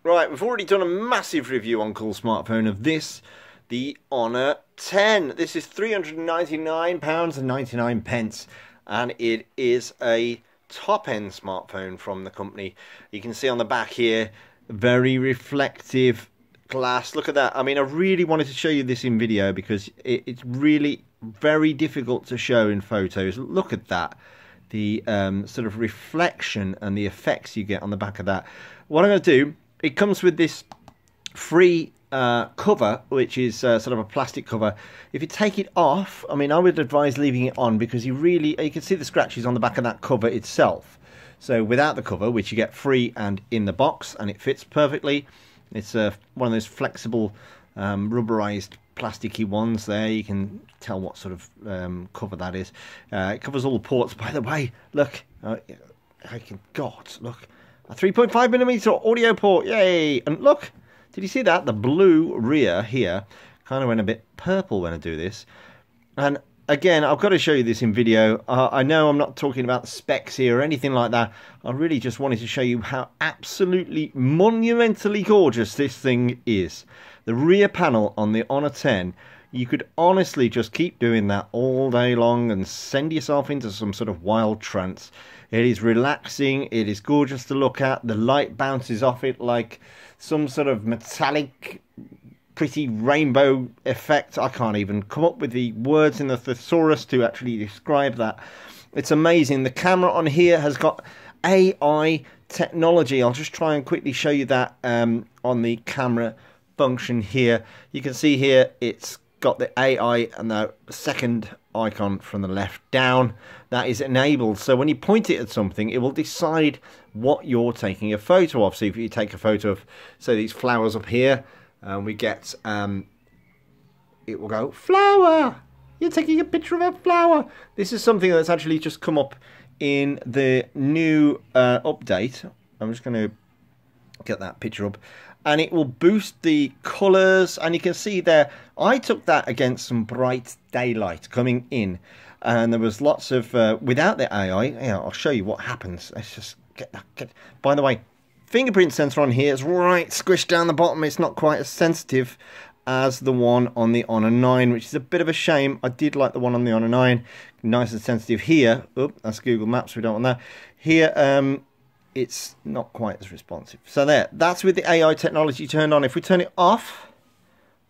Right, we've already done a massive review on Coolsmartphone of this, the Honor 10. This is £399.99, and it is a top-end smartphone from the company. You can see on the back here, very reflective glass. Look at that. I mean, I really wanted to show you this in video because it's really very difficult to show in photos. Look at that. The sort of reflection and the effects you get on the back of that. What I'm going to do, it comes with this free cover, which is sort of a plastic cover. If you take it off, I mean, I would advise leaving it on because you can see the scratches on the back of that cover itself. So without the cover, which you get free and in the box, and it fits perfectly. It's one of those flexible rubberized plasticky ones there. You can tell what sort of cover that is. It covers all the ports, by the way. Look, God, look. A 3.5mm audio port, yay! And look, did you see that? The blue rear here kind of went a bit purple when I do this. And again, I've got to show you this in video. I know I'm not talking about the specs here or anything like that. I really just wanted to show you how absolutely monumentally gorgeous this thing is. The rear panel on the Honor 10, you could honestly just keep doing that all day long and send yourself into some sort of wild trance. It is relaxing, it is gorgeous to look at, the light bounces off it like some sort of metallic, pretty rainbow effect. I can't even come up with the words in the thesaurus to actually describe that. It's amazing. The camera on here has got AI technology. I'll just try and quickly show you that on the camera function here. You can see here it's got the AI and the second icon from the left down. That is enabled, so when you point it at something, it will decide what you're taking a photo of. So if you take a photo of, say, these flowers up here, we get it will go, flower, you're taking a picture of a flower. This is something that's actually just come up in the new update. I'm just going to get that picture up, and it will boost the colors. And you can see there, I took that against some bright daylight coming in, and there was lots of without the AI. Yeah, I'll show you what happens. Let's just get that. By the way, fingerprint sensor on here is right squished down the bottom. It's not quite as sensitive as the one on the Honor 9, which is a bit of a shame. I did like the one on the Honor 9, nice and sensitive here. Oh, that's Google Maps, we don't want that. Here, it's not quite as responsive. So there, that's with the AI technology turned on. If we turn it off,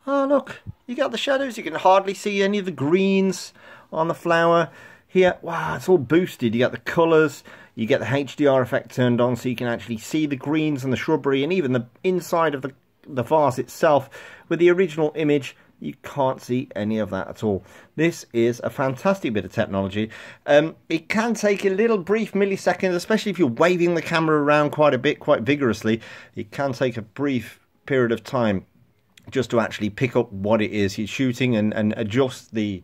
oh look, you got the shadows. You can hardly see any of the greens on the flower. Here, wow, it's all boosted. You got the colours, you get the HDR effect turned on, so you can actually see the greens and the shrubbery and even the inside of the vase itself. With the original image, you can't see any of that at all. This is a fantastic bit of technology. It can take a little brief millisecond, especially if you're waving the camera around quite a bit, quite vigorously. It can take a brief period of time just to actually pick up what it is you're shooting and adjust the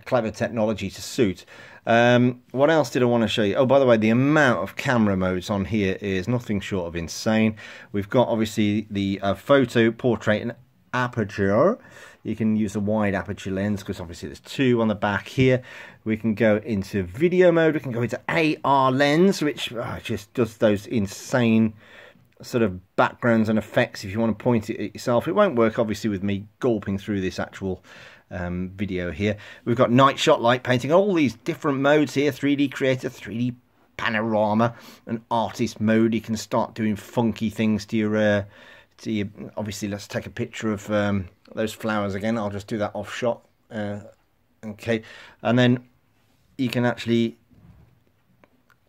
clever technology to suit. What else did I want to show you? Oh, by the way, the amount of camera modes on here is nothing short of insane. We've got obviously the photo, portrait and aperture. You can use a wide aperture lens because obviously there's two on the back here. We can go into video mode. We can go into AR lens, which just does those insane sort of backgrounds and effects if you want to point it at yourself. It won't work obviously with me gulping through this actual video here. We've got night shot, light painting, all these different modes here. 3D creator, 3D panorama, and artist mode. You can start doing funky things to your obviously let's take a picture of those flowers again. I'll just do that off shot. Okay, and then you can actually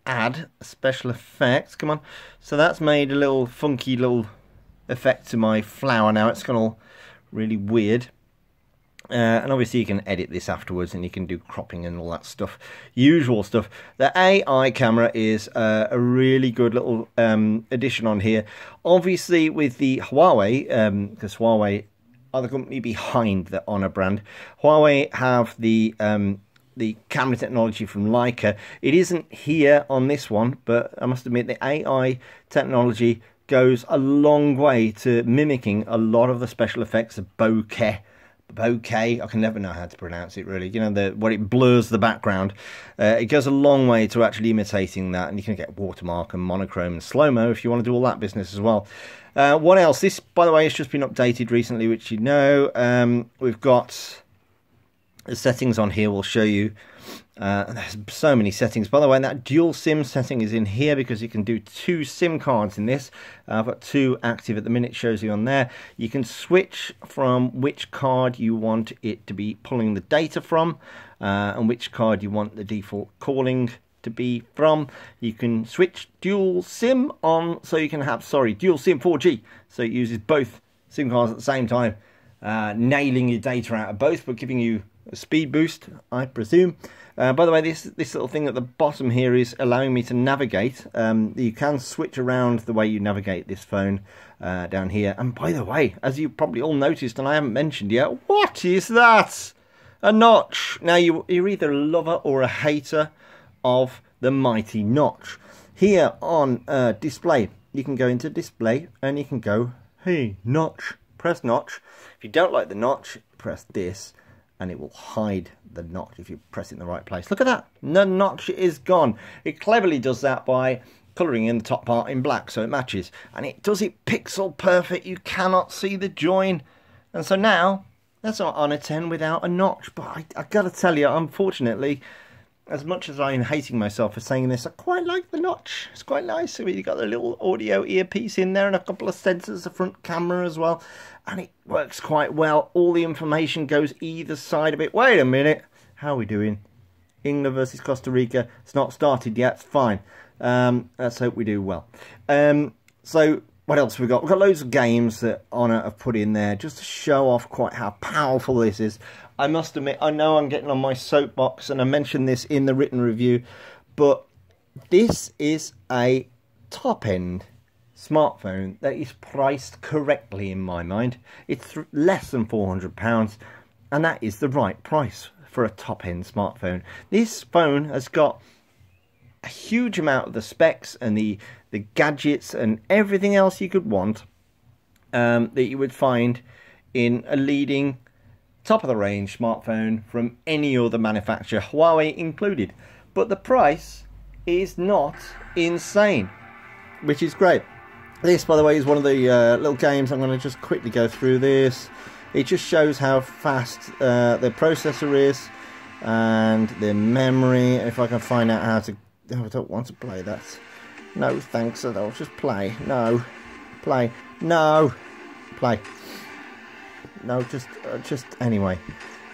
add special effects. Come on. So that's made a little funky little effect to my flower now. It's gone all really weird. And obviously you can edit this afterwards and you can do cropping and all that stuff, usual stuff. The AI camera is a really good little addition on here. Obviously with the Huawei, because Huawei are the company behind the Honor brand, Huawei have the camera technology from Leica. It isn't here on this one, but I must admit the AI technology goes a long way to mimicking a lot of the special effects of bokeh bokeh. I can never know how to pronounce it really. You know, what it blurs the background. It goes a long way to actually imitating that, and you can get watermark and monochrome and slow-mo if you want to do all that business as well. What else? This, by the way, has just been updated recently, which you know. We've got the settings on here. We'll show you. There's so many settings. By the way, that dual SIM setting is in here because you can do 2 SIM cards in this. I've got 2 active at the minute, shows you on there. You can switch from which card you want it to be pulling the data from, and which card you want the default calling to be from. You can switch dual SIM on, so you can have, dual SIM 4G, so it uses both SIM cards at the same time, nailing your data out of both, but giving you a speed boost, I presume. By the way, this little thing at the bottom here is allowing me to navigate. You can switch around the way you navigate this phone down here. And by the way, as you probably all noticed, and I haven't mentioned yet, what is that? A notch. Now, you're either a lover or a hater of the mighty notch. Here on display, you can go into display and you can go, hey, notch, press notch. If you don't like the notch, press this, and it will hide the notch if you press it in the right place. Look at that. The notch is gone. It cleverly does that by colouring in the top part in black so it matches. And it does it pixel perfect. You cannot see the join. And so now, that's not on a 10 without a notch. But I got to tell you, unfortunately, as much as I'm hating myself for saying this, I quite like the notch. It's quite nice. I mean, you've got a little audio earpiece in there and a couple of sensors, a front camera as well. And it works quite well. All the information goes either side of it. Wait a minute. How are we doing? England versus Costa Rica. It's not started yet. It's fine. Let's hope we do well. So, what else have we got? We've got loads of games that Honor have put in there just to show off quite how powerful this is. I must admit, I know I'm getting on my soapbox, and I mentioned this in the written review, but this is a top-end smartphone that is priced correctly in my mind. It's less than £400, and that is the right price for a top-end smartphone. This phone has got a huge amount of the specs and the gadgets and everything else you could want that you would find in a leading top-of-the-range smartphone from any other manufacturer, Huawei included. But the price is not insane, which is great. This, by the way, is one of the little games. I'm going to just quickly go through this. It just shows how fast the processor is and the memory. If I can find out how to... Oh, I don't want to play that. No, thanks. I'll just play. No. Play. No. Play. No, just anyway.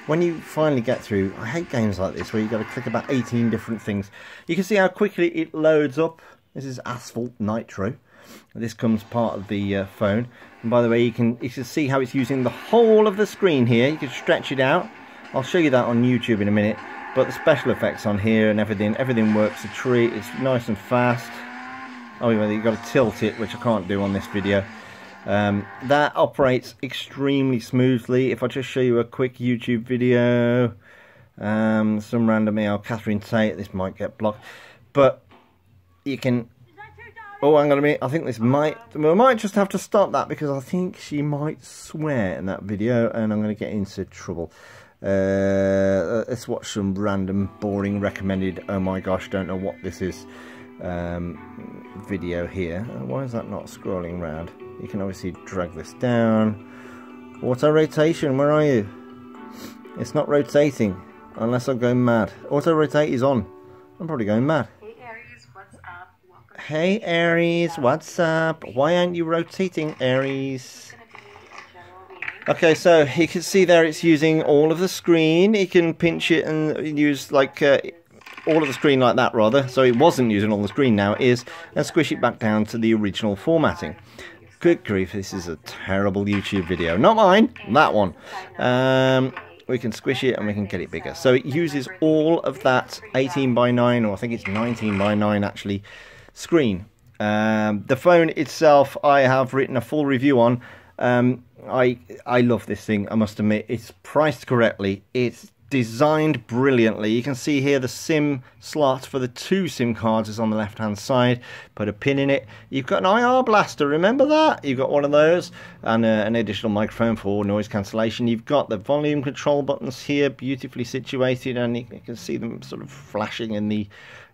When you finally get through... I hate games like this where you've got to click about 18 different things. You can see how quickly it loads up. This is Asphalt Nitro. This comes part of the phone. And by the way, you can see how it's using the whole of the screen here. You can stretch it out. I'll show you that on YouTube in a minute. But the special effects on here and everything works a treat. It's nice and fast. Oh, you've got to tilt it, which I can't do on this video. That operates extremely smoothly. If I just show you a quick YouTube video, some random Catherine Tate, this might get blocked, but you can... Oh, hang on a minute. I think we might just have to stop that because I think she might swear in that video and I'm going to get into trouble. Let's watch some random, boring, recommended, oh my gosh, don't know what this is, video here. Why is that not scrolling round? You can obviously drag this down. Auto rotation, where are you? It's not rotating unless I'm going mad. Auto rotate is on. I'm probably going mad. Hey Aries, what's up? Welcome. Hey Aries, what's up? Why aren't you rotating, Aries? Okay, so you can see there it's using all of the screen. You can pinch it and use like all of the screen like that rather. So it wasn't using all the screen, now it is. And squish it back down to the original formatting. Good grief, this is a terrible YouTube video. Not mine, that one. We can squish it and we can get it bigger. So it uses all of that 18:9, or I think it's 19:9 actually, screen. The phone itself I have written a full review on. I love this thing, I must admit. It's priced correctly. It's designed brilliantly. You can see here the SIM slot for the 2 SIM cards is on the left hand side. Put a pin in it. You've got an IR blaster, remember that? You've got one of those, and an additional microphone for noise cancellation. You've got the volume control buttons here, beautifully situated, and you can see them sort of flashing in the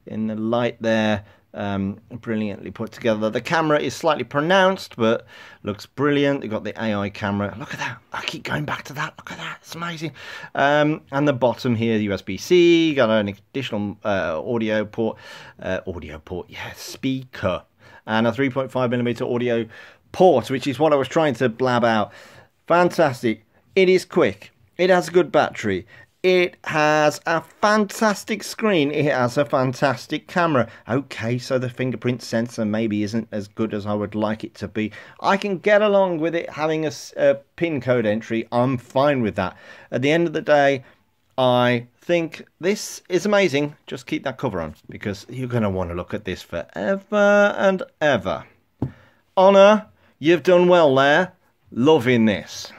light there. Brilliantly put together. The camera is slightly pronounced, but looks brilliant. You've got the AI camera. Look at that. I keep going back to that. Look at that. It's amazing. And the bottom here, USB-C. Got an additional audio port, yeah, speaker, and a 3.5mm audio port, which is what I was trying to blab out. Fantastic. It is quick. It has a good battery. It has a fantastic screen. It has a fantastic camera. Okay, so the fingerprint sensor maybe isn't as good as I would like it to be. I can get along with it having a PIN code entry. I'm fine with that. At the end of the day, I think this is amazing. Just keep that cover on, because you're going to want to look at this forever and ever. Honor, you've done well there. Loving this.